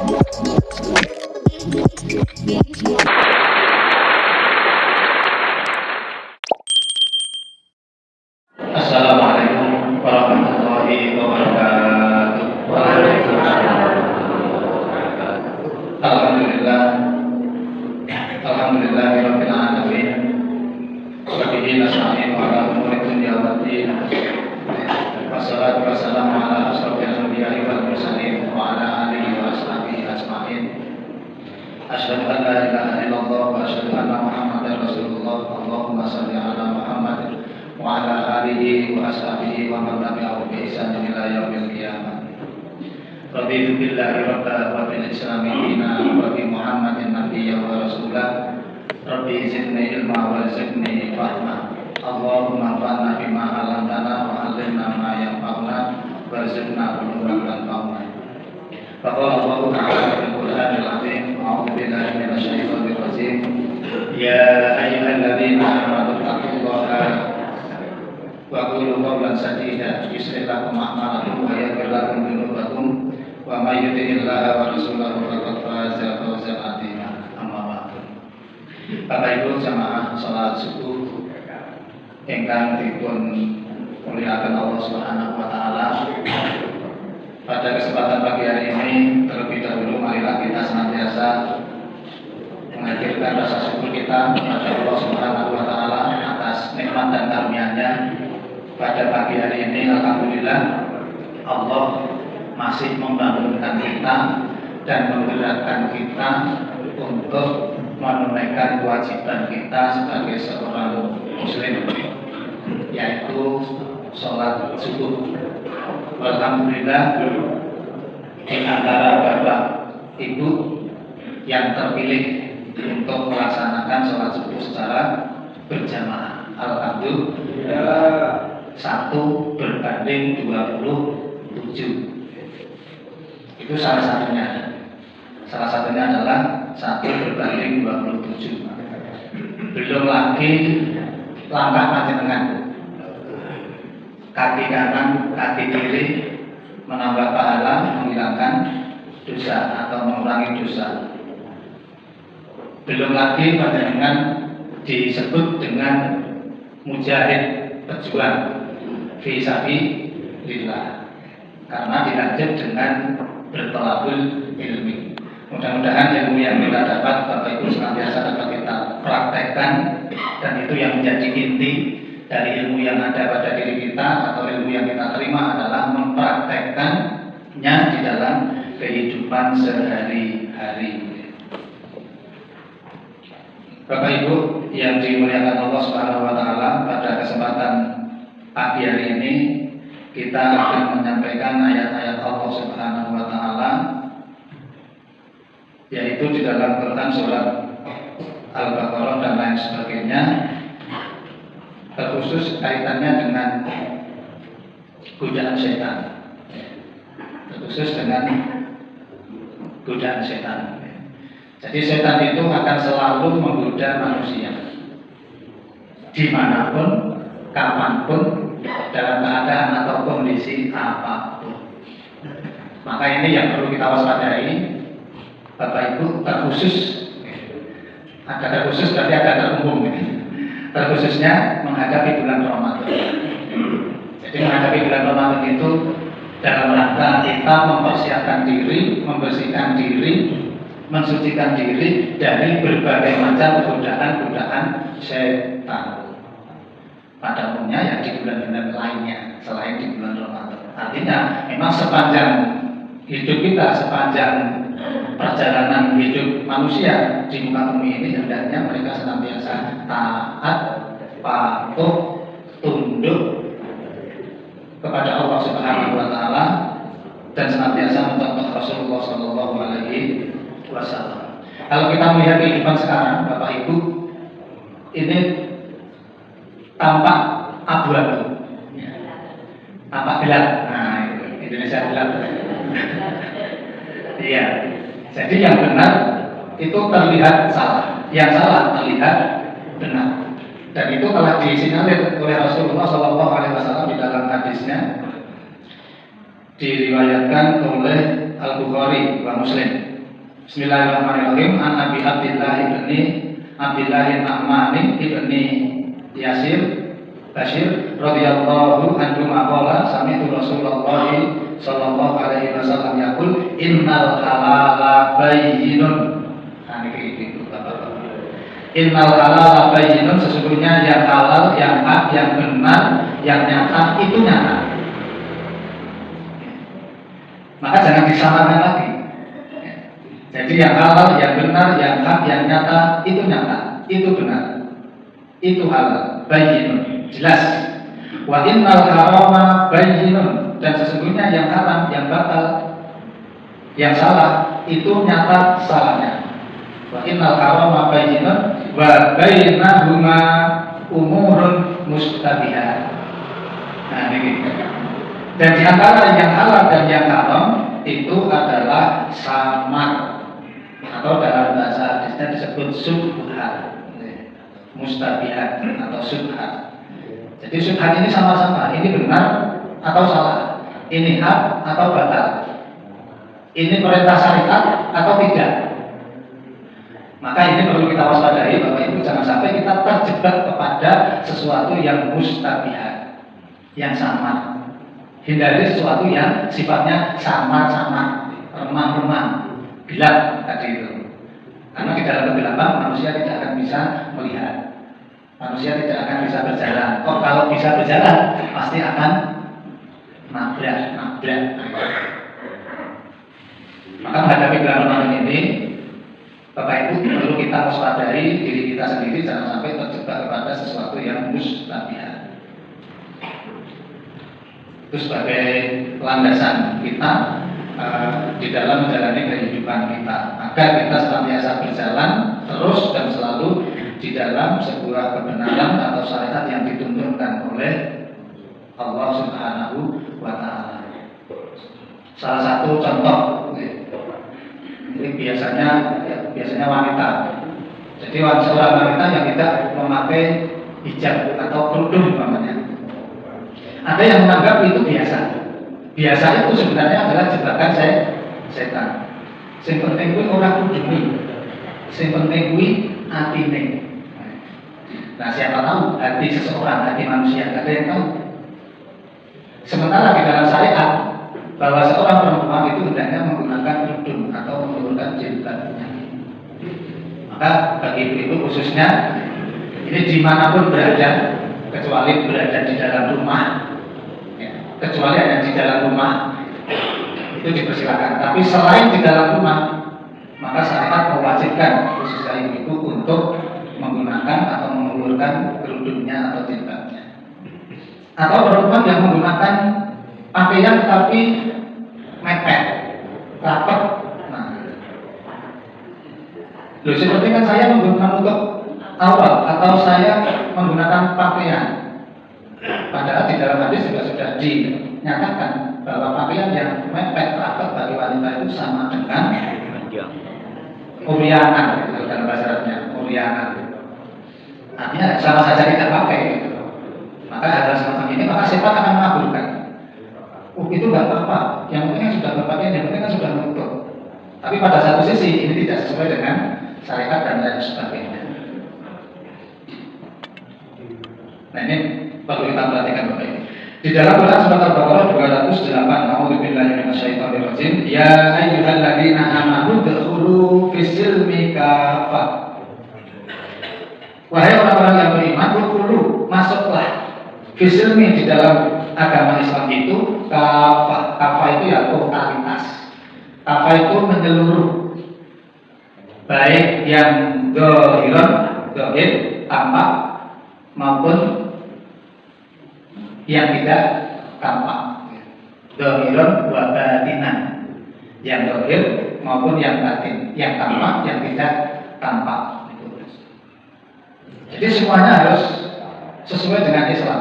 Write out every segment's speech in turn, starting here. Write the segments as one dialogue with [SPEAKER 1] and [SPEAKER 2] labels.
[SPEAKER 1] Assalamualaikum warahmatullahi wabarakatuh. Alhamdulillah, alhamdulillahirabbil alamin. Wa bihi nasta'in ala umuri dunya waddin. Wassalatu wassalamu ala asyrofil anbiya'i wal mursalin wa ala alihi wa ashabihi ajma'in. Asyhadu an la ilaha illallah wa asyhadu anna Muhammadar Rasulullah. Allahumma shalli ala Muhammad wa ala alihi wa ashabihi wa man tabi'ahum bi ihsanin ila yaumil qiyamah. Raditu billahi rabban wa bil islami dinan wa bi Muhammadin nabiyyan wa rasulan. Rabbi zidni ilma wa zidni fahma. Allahumma anfa'na bima 'allamtana wa 'allimna ma yanfa'una warzuqna ilman yanfa'una. Faqala Allah ta'ala fil Qur'anil 'azim, a'udzu billahi minasy syaithanir rajim. Ya ayyuhalladzina amanu taqullaha wa qulu qawlan sadida yuslih lakum a'malakum wa yaghfir lakum dhunubakum wa may yuti'illaha wa rasulahu faqad faza fawzan 'azima. Amma ba'du. Bapak Ibu jamaah salat subuh ingkang dipun muliakan Allah Subhanahu wa taala. Pada kesempatan pagi hari ini terlebih dahulu marilah kita senantiasa mengakhirkan rasa syukur kita kepada Allah Subhanahu wa taala atas nikmat dan karunia-Nya. Pada pagi hari ini alhamdulillah Allah masih membangunkan kita dan menggerakkan kita untuk menunaikan kewajiban kita sebagai seorang muslim, yaitu sholat subuh. Alhamdulillah di antara bapak ibu yang terpilih untuk melaksanakan sholat subuh secara berjamaah, alhamdulillah 1 berbanding 27. Itu salah satunya. Salah satunya adalah 1 berbanding 27. Belum lagi langkah panjenengan, kaki kanan, kaki kiri, menambah pahala, menghilangkan dosa atau mengurangi dosa. Belum lagi panjenengan disebut dengan mujahid, pejuang fi sabilillah, karena dilanjut dengan bertolabul ilmi. Mudah-mudahan ilmu yang kita dapat Bapak Ibu senantiasa dapat kita praktekkan, dan itu yang menjadi inti dari ilmu yang ada pada diri kita atau ilmu yang kita terima adalah mempraktekkannya di dalam kehidupan sehari-hari. Bapak Ibu yang dimuliakan Allah Subhanahu wa taala, pada kesempatan pagi hari ini kita akan menyampaikan ayat-ayat Allah Subhanahu wa taala, yaitu di dalam Quran surat Al-Baqarah dan lain sebagainya, terkhusus kaitannya dengan godaan setan. Terkhusus dengan godaan setan. Jadi setan itu akan selalu menggoda manusia dimanapun, kapanpun, dalam keadaan atau kondisi apapun. Maka ini yang perlu kita waspadai Bapak Ibu, terkhusus. Ada terkhusus berarti ada terumum. Terkhususnya menghadapi bulan Ramadan. Jadi menghadapi bulan Ramadan itu dalam rangka kita mempersiapkan diri, membersihkan diri, mensucikan diri dari berbagai macam godaan-godaan setan. Pada umumnya yang di bulan-bulan lainnya selain di bulan Ramadan. Artinya memang sepanjang hidup kita, sepanjang perjalanan hidup manusia di muka bumi ini, hendaknya mereka senantiasa taat, patuh, tunduk kepada Allah Subhanahu wa taala dan senantiasa mencontoh Rasulullah sallallahu alaihi wasallam. Kalau kita melihat kehidupan sekarang, Bapak Ibu, ini tampak abu-abu, tampak gelap. Nah, Indonesia gelap. Iya. Jadi yang benar itu terlihat salah, yang salah terlihat benar. Dan itu telah disinyalir oleh Rasulullah SAW di dalam hadisnya, diriwayatkan oleh Al-Bukhari Bukhari wa Muslim. Bismillahirrahmanirrahim. An Abi Abdillah ibni Abdillah An-Nu'man ibni Yasir Bashir radhiyallahu anhu maqala sami'tu Rasulullah sallallahu alaihi wasallam yaqul innal halala bayyinun. Innal halala bayyinun, sesungguhnya yang halal, yang hak, yang benar, yang nyata itu nyata. Maka jangan disamakan lagi. Jadi yang halal, yang benar, yang hak, yang nyata itu nyata, itu benar, itu halal, bayyinun, jelas. Wa innal harama bayyinun, dan sesungguhnya yang haram, yang batal, yang salah itu nyata salahnya. Wa innal harama bayyinun wa bainahuma umurun mustabihat. Nah ini. Dan di antara yang halal dan yang haram itu adalah samar, atau dalam bahasa hadisnya disebut subhat, mustabihat atau subhat. Jadi subhat ini sama-sama, ini benar atau salah, ini hak atau batal, ini perintah syariat atau tidak. Maka ini perlu kita waspadai, Bapak Ibu, jangan sampai kita terjebak kepada sesuatu yang mustabihat, yang samar. Hindari sesuatu yang sifatnya samar-samar, remang-remang, gelap tadi itu. Karena di dalam kegelapan manusia tidak akan bisa melihat, manusia tidak akan bisa berjalan. Kalau bisa berjalan pasti akan nabrak. Maka menghadapi kegelapan ini, Bapak Ibu, perlu kita waspadai diri kita sendiri jangan sampai terjebak kepada sesuatu yang mustabihat. Itu sebagai landasan kita di dalam menjalani kehidupan kita, agar kita senantiasa berjalan terus dan selalu di dalam sebuah kebenaran atau syariat yang dituntunkan oleh Allah Subhanahu wa Ta'ala. Salah satu contoh ini biasanya wanita. Jadi seorang wanita yang tidak memakai hijab atau kerudung namanya. Ada yang menganggap itu biasa. Biasa itu sebenarnya adalah jebakan setan. Sing penting kuwi ora kudune. Sing penting kuwi atine. Nah, siapa tahu hati seseorang, hati manusia, ada yang tahu. Sementara di dalam syariat bahwa seorang perempuan itu hendaknya menggunakan kerudung atau menggunakan jilbabnya. Maka bagi ibu khususnya, ini dimanapun berada, kecuali berada di dalam rumah, kecuali hanya di dalam rumah itu dipersilakan. Tapi selain di dalam rumah, maka syariat mewajibkan khususnya ibu untuk menggunakan atau mengulurkan kerudungnya atau jilbabnya. Atau perempuan yang menggunakan pakaian tapi mepet, rapat. Nah, loh, seperti kan saya menggunakan untuk awal atau saya menggunakan pakaian. Padahal di dalam hadis juga sudah dinyatakan bahwa pakaian yang mepet rapat bagi wanita itu sama dengan urianan, dalam bahasa Arabnya urianan. Artinya sama saja tidak pakai. Maka hal semacam ini maka setan akan mengabulkan. Itu nggak apa-apa. Yang penting sudah berpakaian, yang penting sudah menutup. Tapi pada satu sisi ini tidak sesuai dengan syariat dan lain sebagainya. Nah ini perlu kita perhatikan Bapak Ibu. Di dalam Quran surat Al-Baqarah 208, A'udzubillahi minasyaitonirrajim. Ya ayyuhalladzina amanu dkhulu fis-silmi kafah. Wahai orang-orang yang beriman, dkhulu, masuklah fis-silmi di dalam agama Islam itu kafah. Kafah itu ya totalitas. Kafah itu menyeluruh, baik yang dohir, tampak, maupun yang tidak tampak. Dohirun wa batinan, yang dohir maupun yang batin, yang tampak, yang tidak tampak. Jadi semuanya harus sesuai dengan Islam.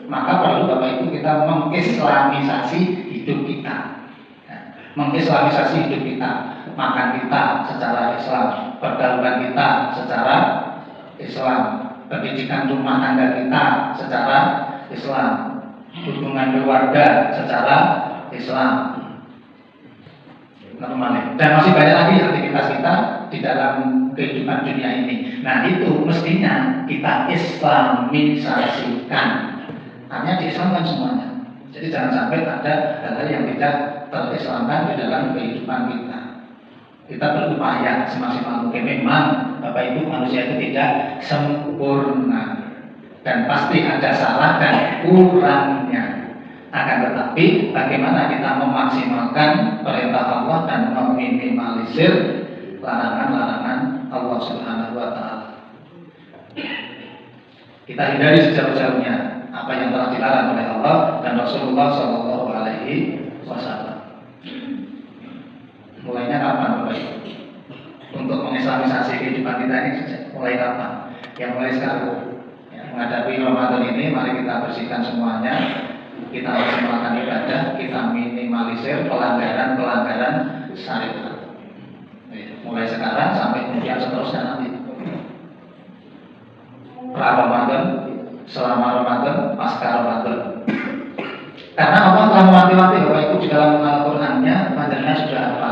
[SPEAKER 1] Maka perlu Bapak Ibu kita mengislamisasi hidup kita. Mengislamisasi hidup kita, makan kita secara Islam, pergaulan kita secara Islam, pendidikan rumah tangga kita secara Islam, hubungan keluarga secara Islam. normal. Dan masih banyak lagi aktivitas kita di dalam kehidupan dunia ini. Nah itu mestinya kita islamisasikan. Artinya diislamkan semuanya. Jadi jangan sampai ada hal-hal yang tidak terislamkan di dalam kehidupan kita. Kita berupaya semaksimal mungkin. Memang Bapak Ibu manusia itu tidak sempurna dan pasti ada salah dan kurangnya. Akan tetapi bagaimana kita memaksimalkan perintah Allah dan meminimalisir larangan-larangan Allah Subhanahu wa taala. Kita hindari sejauh-jauhnya apa yang telah dilarang oleh Allah dan Rasulullah Shallallahu alaihi wasallam. Mulainya kapan Bapak Ibu? Untuk mengislamisasi kehidupan kita ini mulai kapan? Ya mulai sekarang. Ya, menghadapi Ramadan ini mari kita bersihkan semuanya. Kita maksimalkan ibadah, kita minimalisir pelanggaran-pelanggaran syariat. Mulai sekarang sampai kemudian seterusnya nanti. Ramadan, selama Ramadan, pasca Ramadan. Karena Allah telah mewanti-wanti bahwa itu di dalam Al-Qur'annya panjangnya sudah apa?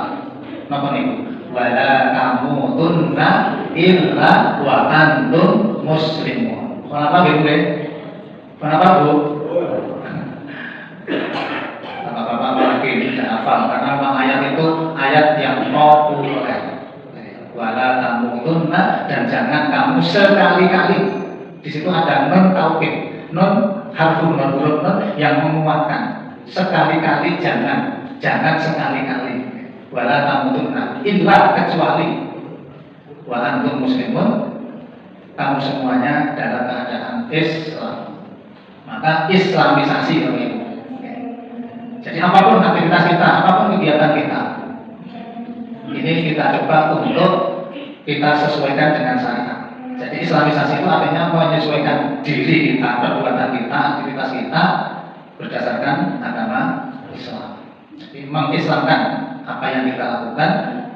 [SPEAKER 1] Napa niku? Wala tamutunna illa wa antum muslimun. Kenapa Bu? Kenapa Bu? Bapak-bapak lagi tidak hafal karena memang ayat itu ayat yang populer. Wala tamutunna, dan jangan kamu sekali-kali. Di situ ada non taukid, non harfun, non huruf non yang menguatkan. Sekali-kali jangan sekali-kali. Wala tamutunna illa, kecuali wa antum muslimun, kamu semuanya dalam keadaan Islam. Maka islamisasi Bapak Ibu. Jadi apapun aktivitas kita, apapun kegiatan kita, ini kita coba untuk kita sesuaikan dengan syariat. Jadi islamisasi itu artinya menyesuaikan diri kita, perbuatan kita, aktivitas kita berdasarkan agama Islam. Jadi mengislamkan apa yang kita lakukan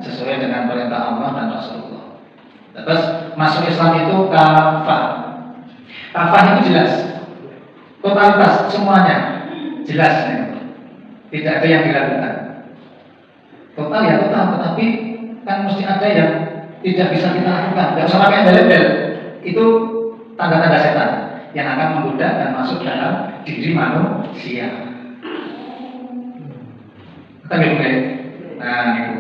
[SPEAKER 1] sesuai dengan perintah Allah dan Rasulullah. Terus masuk Islam itu kafah. Kafah itu jelas, totalitas semuanya jelas. Tidak ada yang dilakukan. Total ya total, tetapi kan mesti ada yang tidak bisa kita lakukan. Tidak usah pakai embel-embel. Itu tanda-tanda setan yang akan menggoda dan masuk dalam diri manusia. Kita mulai. Nah, itu.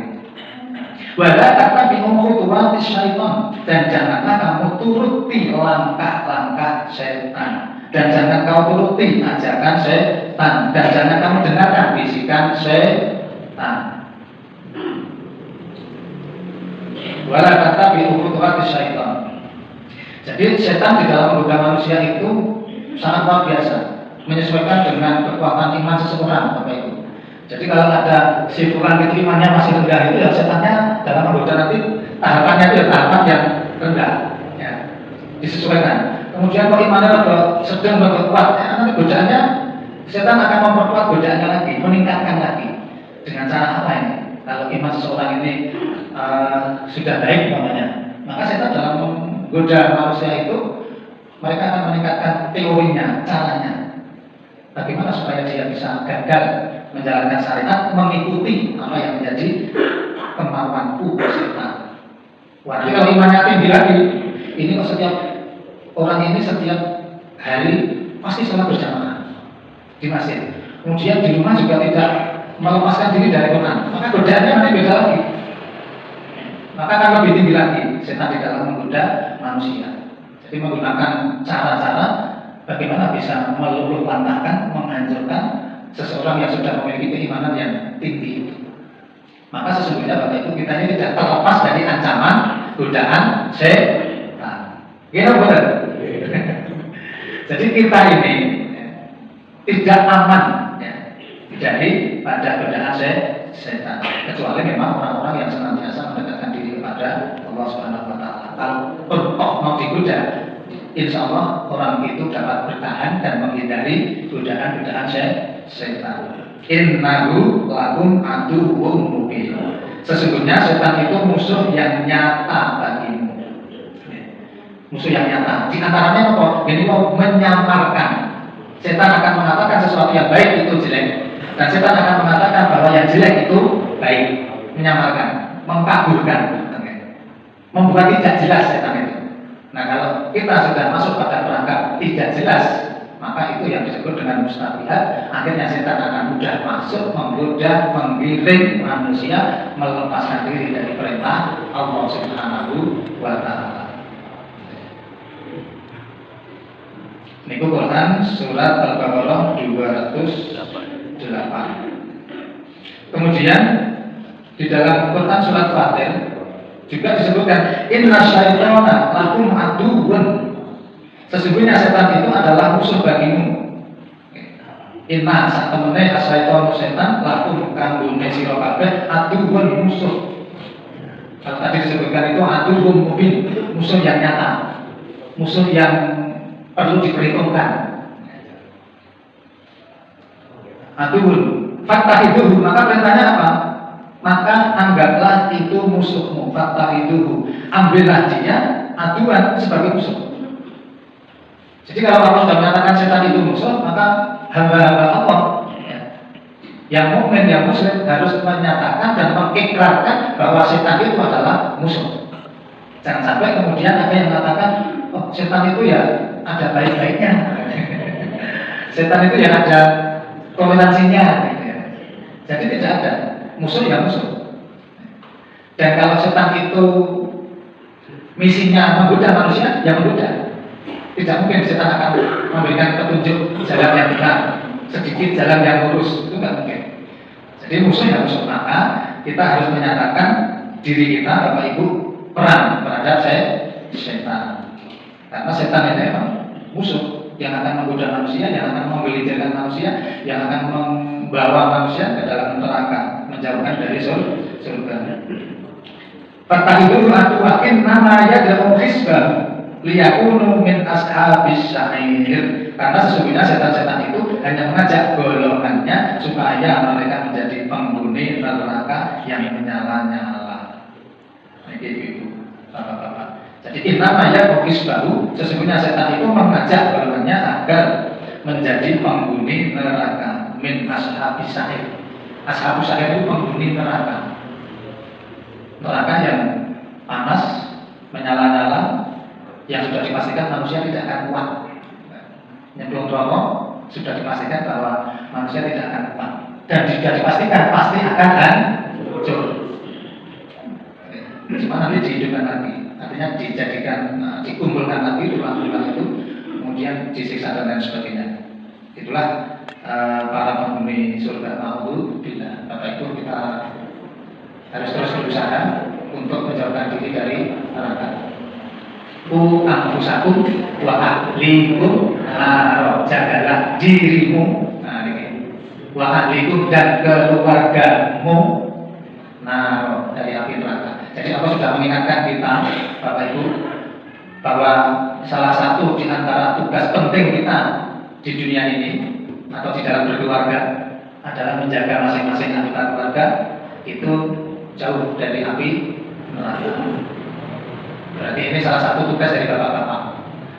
[SPEAKER 1] Wala tattabi'u khutuwatis syaitan, dan janganlah kamu turuti langkah-langkah setan. Dan jangan kau turuti ajakan setan, dan jangan kamu dengarkan bisikan setan. Wala tattabi'u khutuwatis syaitan. Jadi setan di dalam menggoda manusia itu sangat luar biasa, menyesuaikan dengan kekuatan iman seseorang, Bapak Ibu. Jadi kalau ada si fulan itu imannya masih rendah, itu ya setannya dalam menggoda nanti tahapannya itu tahapan yang rendah, ya, disesuaikan. Kemudian kalau imannya sedang berkuat, ya, nanti godaannya setan akan memperkuat godaannya lagi, meningkatkan lagi. Dengan cara apa ini? Kalau iman seseorang ini sudah baik namanya, maka setan dalam menggoda manusia itu mereka akan meningkatkan teorinya, caranya. Bagaimana supaya dia bisa gagal menjalankan syariat, mengikuti apa yang menjadi kemauanku setan. Berarti kalau imannya tinggi lagi, ini kok setiap orang ini setiap hari pasti sholat berjamaah di masjid. Kemudian di rumah juga tidak melepaskan diri dari Quran. Maka godaannya nanti beda lagi. Maka akan lebih tinggi lagi setan di dalam menggoda manusia. Jadi menggunakan cara-cara bagaimana bisa meluluh lantahkan, menghancurkan seseorang yang sudah memiliki keimanan yang tinggi. Maka sesungguhnya Bapak Ibu kita ini tidak terlepas dari ancaman godaan setan. Gimana benar? Jadi kita ini tidak aman ya, dari pada godaan setan, kecuali memang orang-orang yang senantiasa mendekatkan diri kepada Allah Subhanahu wa taala. Kalau mau digoda, insya Allah orang itu dapat bertahan dan menghindari godaan-godaan setan. Innahu lakum aduwwum mubin. Sesungguhnya setan itu musuh yang nyata bagimu. Musuh yang nyata. Di antaranya apa? Ini mau menyamarkan. Setan akan mengatakan sesuatu yang baik itu jelek, dan setan akan mengatakan bahwa yang jelek itu baik. menyamarkan, mengkaburkan, membuat tidak jelas setan itu. Nah, kalau kita sudah masuk pada perangkap tidak jelas, maka itu yang disebut dengan mustabihat. Akhirnya setan akan mudah masuk, menggoda, menggiring manusia melepaskan diri dari perintah Allah Subhanahu wa Ta'ala. Niku Quran surat Al-Baqarah 208. Kemudian di dalam Quran surat Fatir juga disebutkan inna syaitana lakum aduwwun. Sesungguhnya setan itu adalah musuh bagimu. Inna sak temene asyaiton setan lakum kanggone sira kabeh aduwwun musuh. Kalau tadi disebutkan itu aduwwun mubin, musuh yang nyata, musuh yang perlu diperhitungkan. Aduwwun fattahiduhu, maka perintahnya apa? Maka anggaplah itu musuhmu. Fattahiduhu, ambillah dia aduan sebagai musuh. Jadi kalau Allah sudah menyatakan setan itu musuh, maka hamba-hamba Allah yang mukmin, yang muslim harus menyatakan dan mengikrarkan bahwa setan itu adalah musuh. Jangan sampai kemudian ada yang mengatakan, oh setan itu ya ada baik-baiknya, setan itu ya ada toleransinya, gitu ya. Jadi tidak ada musuh ya musuh. Dan kalau setan itu misinya menggoda manusia, ya menggoda. Tidak mungkin setan akan memberikan petunjuk jalan yang benar, sedikit jalan yang lurus, itu tidak mungkin. Jadi musuh ya musuh. Maka kita harus menyatakan diri kita, Bapak Ibu, perang terhadap setan. Karena setan itu memang musuh yang akan menggoda manusia, yang akan menggelincirkan manusia, yang akan membawa manusia ke dalam neraka, menjauhkan dari surga. Fattahiduhu aduwwun nama yad'u hisbah liyakunu min ashabis sa'ir. Karena sesungguhnya setan-setan itu hanya mengajak golongannya supaya mereka menjadi penghuni neraka yang menyala-nyala. Begitu, Bapak-bapak. Jadi innamaya hisbahu, sesungguhnya setan itu mengajak golongannya agar menjadi penghuni neraka. Min ashabis sa'ir. Ashabus sa'ir itu penghuni neraka. Neraka yang panas, menyala-nyala, yang sudah dipastikan manusia tidak akan kuat. Nyemplung rokok sudah dipastikan bahwa manusia tidak akan kuat, dan sudah dipastikan pasti akan hancur. Cuma nanti dihidupkan lagi, artinya dijadikan, dikumpulkan lagi tulang-tulang itu, kemudian disiksa dan lain sebagainya. Itulah para penghuni surga. Alhamdulillah, Bapak Ibu, kita harus terus berusaha untuk menjauhkan diri dari neraka. Anfusakum wa ahlikum naro, jagalah dirimu, wa ahlikum dan keluargamu naro, dari api neraka. Jadi Allah sudah mengingatkan kita, Bapak Ibu, bahwa salah satu di antara tugas penting kita di dunia ini atau di dalam berkeluarga adalah menjaga masing-masing anggota keluarga itu jauh dari api neraka. Berarti ini salah satu tugas dari bapak-bapak.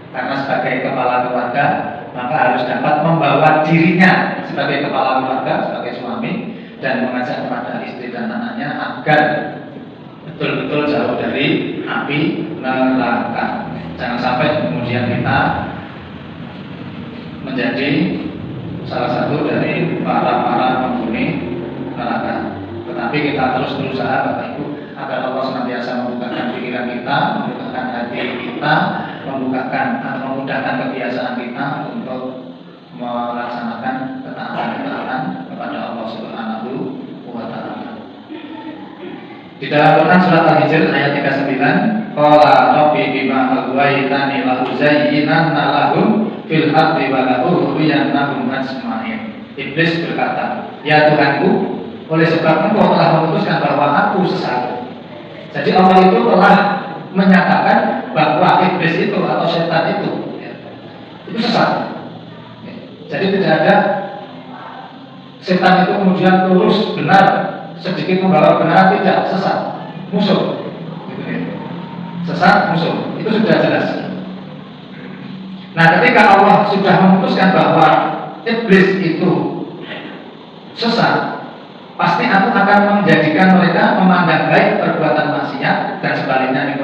[SPEAKER 1] Karena sebagai kepala keluarga, maka harus dapat membawa dirinya sebagai kepala keluarga, sebagai suami, dan mengajak kepada istri dan anaknya agar betul-betul jauh dari api neraka. Jangan sampai kemudian kita menjadi salah satu dari para penghuni neraka. Tetapi kita terus berusaha, Bapak Ibu, agar Allah senantiasa membukakan pikiran kita, membukakan hati kita, memudahkan kebiasaan kita untuk melaksanakan ketaatan-ketaatan kepada Allah Subhanahu wa Ta'ala. Di dalam Quran surat Al-Hijr ayat 39, qala rabbi bima aghwaytani la uzayyinanna lahum fil ardi wa la ughwiyannahum ajma'in. Iblis berkata, ya Tuhanku, oleh sebab Engkau telah memutuskan bahwa aku sesat. Jadi Allah itu telah menyatakan bahwa iblis itu atau setan itu sesat. Jadi tidak ada setan itu kemudian lurus benar, sedikit membawa kebenaran, tidak, sesat, musuh. Sesat, musuh, itu sudah jelas. Nah, ketika Allah sudah memutuskan bahwa iblis itu sesat, pasti aku akan menjadikan mereka baik perbuatan maksiat dan sebaliknya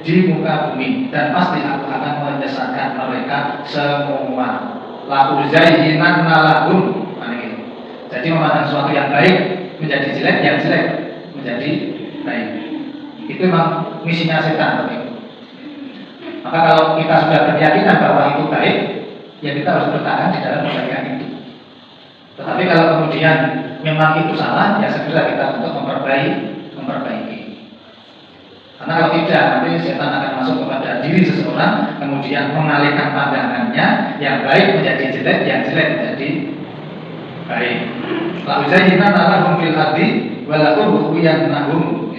[SPEAKER 1] di muka bumi, dan pasti aku akan menyesatkan mereka semua. La uzayyinanna lahum. Jadi memandang sesuatu yang baik menjadi jelek, yang jelek menjadi baik. Itu memang misinya setan. Maka kalau kita sudah berkeyakinan bahwa itu baik, ya kita harus bertahan di dalam kebaikan itu. Tetapi kalau kemudian memang itu salah, ya segera kita untuk memperbaiki. Karena kalau tidak, nanti setan akan masuk kepada diri seseorang, kemudian mengalihkan pandangannya, yang baik menjadi jelek, yang jelek menjadi baik. La uzayyinanna lahum fil ardi wa la ughwiyannahum,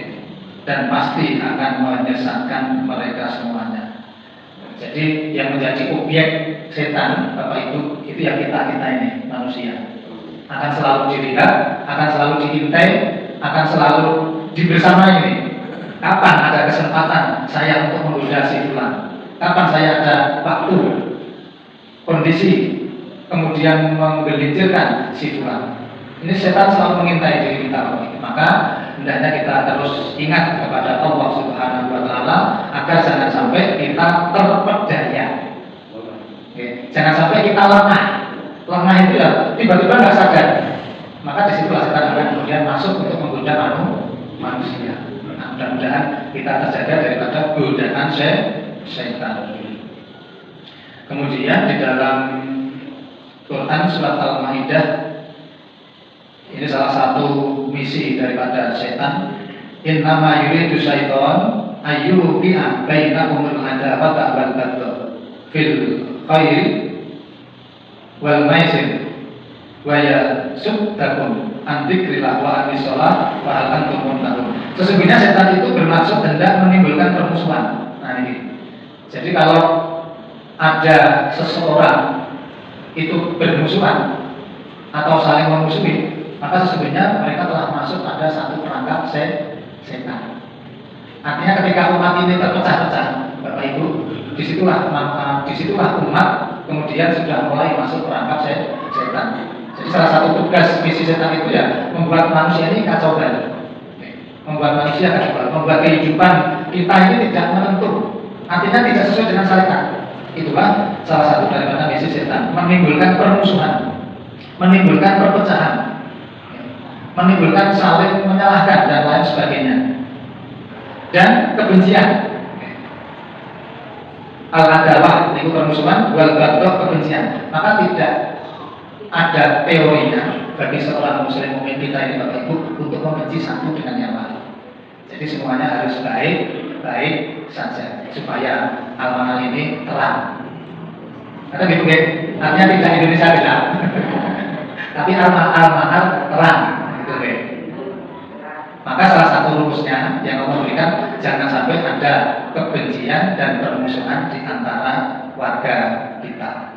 [SPEAKER 1] dan pasti akan menyesatkan mereka semuanya. Jadi yang menjadi objek setan, Bapak Ibu, itu ya kita ini manusia. Akan selalu dilihat, akan selalu diintai, akan selalu dibersamai ini. Kapan ada kesempatan saya untuk menggoda si fulan? Kapan saya ada waktu, kondisi, kemudian menggelincirkan si fulan? Ini setan selalu mengintai diri kita. Maka hendaknya kita terus ingat kepada Allah Subhanahu wa Ta'ala agar jangan sampai kita terpedaya. Jangan sampai kita lengah. Lengah itu ya tiba-tiba nggak sadar. Maka disitulah setan akan kemudian masuk untuk menggoda manusia. Nah, mudah-mudahan kita terjaga daripada godaan setan. Kemudian di dalam Quran surat Al-Maidah, ini salah satu misi daripada setan. Innama yuridu syaitan ayyuqi'a bainakumul adawata wal baghdha fil khairi wal maisir wa yasuddakum an dzikrillah wa anis shalah wa hal antum muntahun. Sesungguhnya setan itu bermaksud hendak menimbulkan permusuhan. Nah ini. Jadi kalau ada seseorang itu bermusuhan atau saling memusuhi, maka sesungguhnya mereka telah masuk pada satu perangkap setan. Artinya ketika umat ini terpecah-pecah, Bapak Ibu, disitulah umat kemudian sudah mulai masuk perangkap setan. Jadi salah satu tugas misi setan itu ya membuat manusia ini kacau balau, membuat manusia kacau balau, membuat kehidupan kita ini tidak menentu, artinya tidak sesuai dengan syariat. Itulah salah satu daripada misi setan, menimbulkan permusuhan, menimbulkan perpecahan, menimbulkan saling menyalahkan dan lain sebagainya, dan kebencian. Al-adawah itu permusuhan, wal baghdha kebencian. Maka tidak ada teorinya bagi seorang muslim mukmin kita ini Bapak Ibu untuk membenci satu dengan yang lain. Jadi semuanya harus baik saja supaya al-mahal ini terang. Karena gitu kan, artinya tidak Indonesia bilang, tapi al-mahal terang. Maka salah satu rumusnya yang Allah berikan, jangan sampai ada kebencian dan permusuhan di antara warga kita.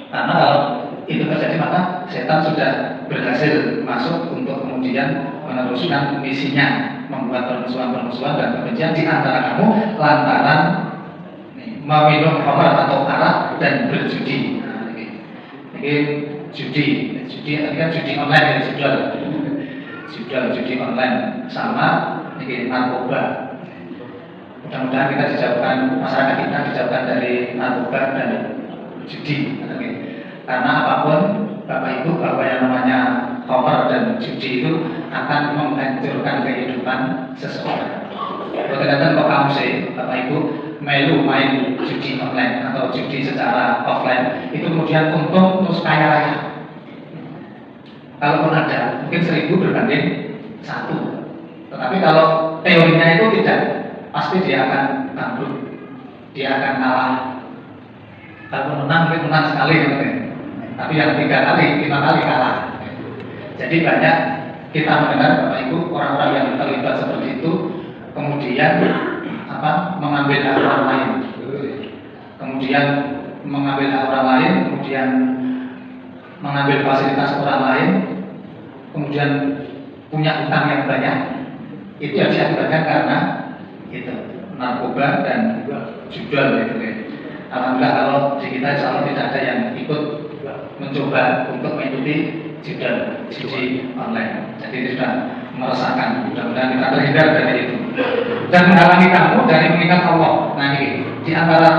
[SPEAKER 1] Karena kalau itu terjadi maka setan sudah berhasil masuk untuk kemudian meneruskan misinya, membuat permusuhan dan kebencian di antara kamu lantaran meminum khamar atau arak dan berjudi. Nah, ini judi kan judi online ya, judi online sama ini narkoba. Mudah-mudahan kita dijauhkan, masyarakat kita dijauhkan dari narkoba dan judi. Karena apapun Bapak Ibu, bahwa yang namanya khamar dan judi itu akan menghancurkan kehidupan seseorang. Kalau ternyata kok kamu sih Bapak Ibu melu main judi online atau judi secara offline, itu kemudian untung terus kaya raya. Kalaupun ada, mungkin 1000 berbanding 1. Tetapi kalau teorinya itu tidak, pasti dia akan bangkrut, dia akan kalah. Kalau menang, mungkin menang sekali, tapi yang 3 kali, 5 kali kalah. Jadi banyak kita mendengar Bapak Ibu orang-orang yang terlibat seperti itu, kemudian mengambil hak orang lain, kemudian mengambil hak orang lain, kemudian mengambil fasilitas orang lain, kemudian punya utang yang banyak. Itu yang diakibatkan karena itu narkoba dan jual gitu ya. Alhamdulillah kalau di kita insya Allah tidak ada yang ikut mencoba untuk mengikuti judi online. Jadi sudah meresahkan. Mudah-mudahan kita terhindar dari itu dan menghalangi kamu dari mengingat Allah. Nah ini di antara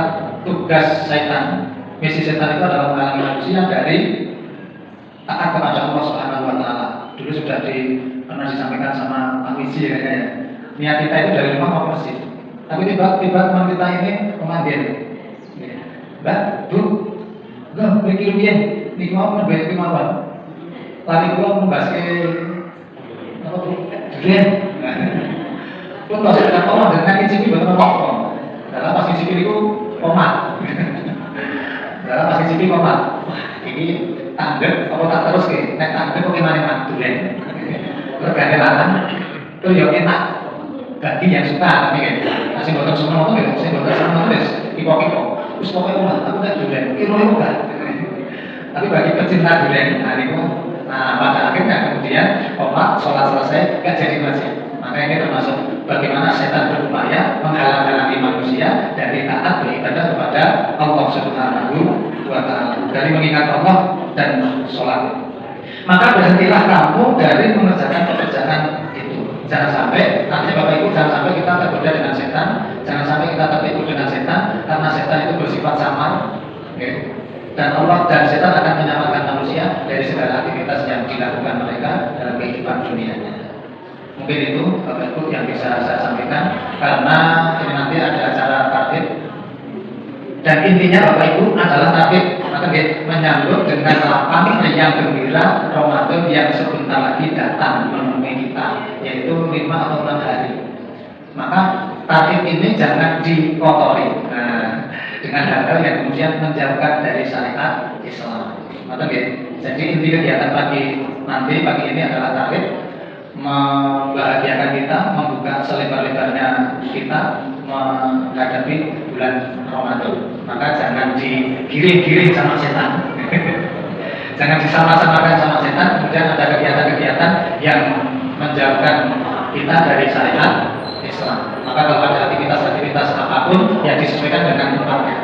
[SPEAKER 1] tugas setan, misi setan itu adalah menghalangi manusia dari taat kepada Allah Subhanahu wa taala. Dulu sudah pernah disampaikan sama Pak Wiji kayaknya ya. Niat kita itu dari rumah mau ke masjid. Tapi tiba-tiba teman kita ini memanggil. Mbak, Bu, enggak pikir piye? Niki mau mlebu kemawon. Lari kula membahas ke apa Bu? Durian. Pun pas sudah koma dengan kicipi boten apa-apa. Dalam pas kicipi itu koma. Dalam pas kicipi koma. Ini tanggep apa tak terus ke? Nek tanggep kok gimana Mas? Durian. Terus gak lanang. Terus ya enak. Bagi yang suka tapi kan. Masih boten semua itu ya, saya boten sama terus. Ipok-ipok. Terus pokoknya omah, aku gak durian. Kira-kira enggak. Tapi bagi pecinta durian, nah pada akhirnya kemudian omak sholat selesai gak jadi masjid. Maka ini termasuk bagaimana setan berupaya menghalang-halangi manusia dari taat beribadah kepada Allah Subhanahu wa taala, dari mengingat Allah dan sholat. Maka berhentilah kamu dari mengerjakan pekerjaan itu. Jangan sampai nanti Bapak Ibu, jangan sampai kita tergoda dengan setan, jangan sampai kita tertipu dengan setan, karena setan itu bersifat samar. Okay. Dan Allah dan setan akan menyelamatkan manusia dari segala aktivitas yang dilakukan mereka dalam kehidupan dunianya. Mungkin itu Bapak Ibu yang bisa saya sampaikan, karena ini nanti ada acara tarhib dan intinya Bapak Ibu adalah tarhib menyambut dengan lapang yang gembira Ramadan yang sebentar lagi datang menemui kita, yaitu 5 atau 6 hari. Maka tarhib ini jangan dikotori dengan hal-hal yang kemudian menjauhkan dari syariat Islam. Jadi inti kegiatan pagi ini adalah tarhib, membahagiakan kita, membuka selebar-lebarnya kita menghadapi bulan Ramadan. Maka jangan digiring-giring sama setan. Jangan disama-samakan sama setan, kemudian ada kegiatan-kegiatan yang menjauhkan kita dari syariat Islam. Maka kalau ada aktivitas apapun yang disesuaikan dengan tempatnya.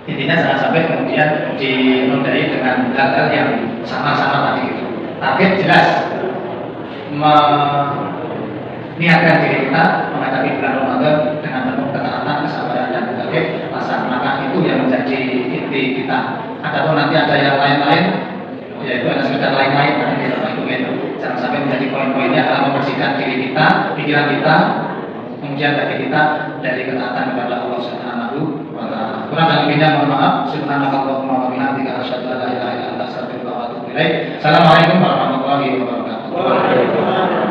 [SPEAKER 1] Intinya jangan sampai kemudian dinodai dengan hal-hal yang sama-sama tadi itu. Target jelas niatkan diri kita menghadapi bulan Ramadan dengan penuh ketaatan, kesabaran dan berbagai pasang. Maka itu yang menjadi inti kita. Adapun nanti ada yang lain-lain, yaitu ada sekedar lain-lain, itu jangan sampai menjadi poin-poinnya adalah membersihkan diri kita, pikiran kita, kemudian hati kita dari ketaatan kepada Allah Subhanahu wa taala. Kurang dan lebihnya mohon maaf. Subhanallahumma wa bihamdika asyhadu an la ilaha illa anta astaghfiruka wa atubu ilaik. Assalamualaikum warahmatullahi wabarakatuh.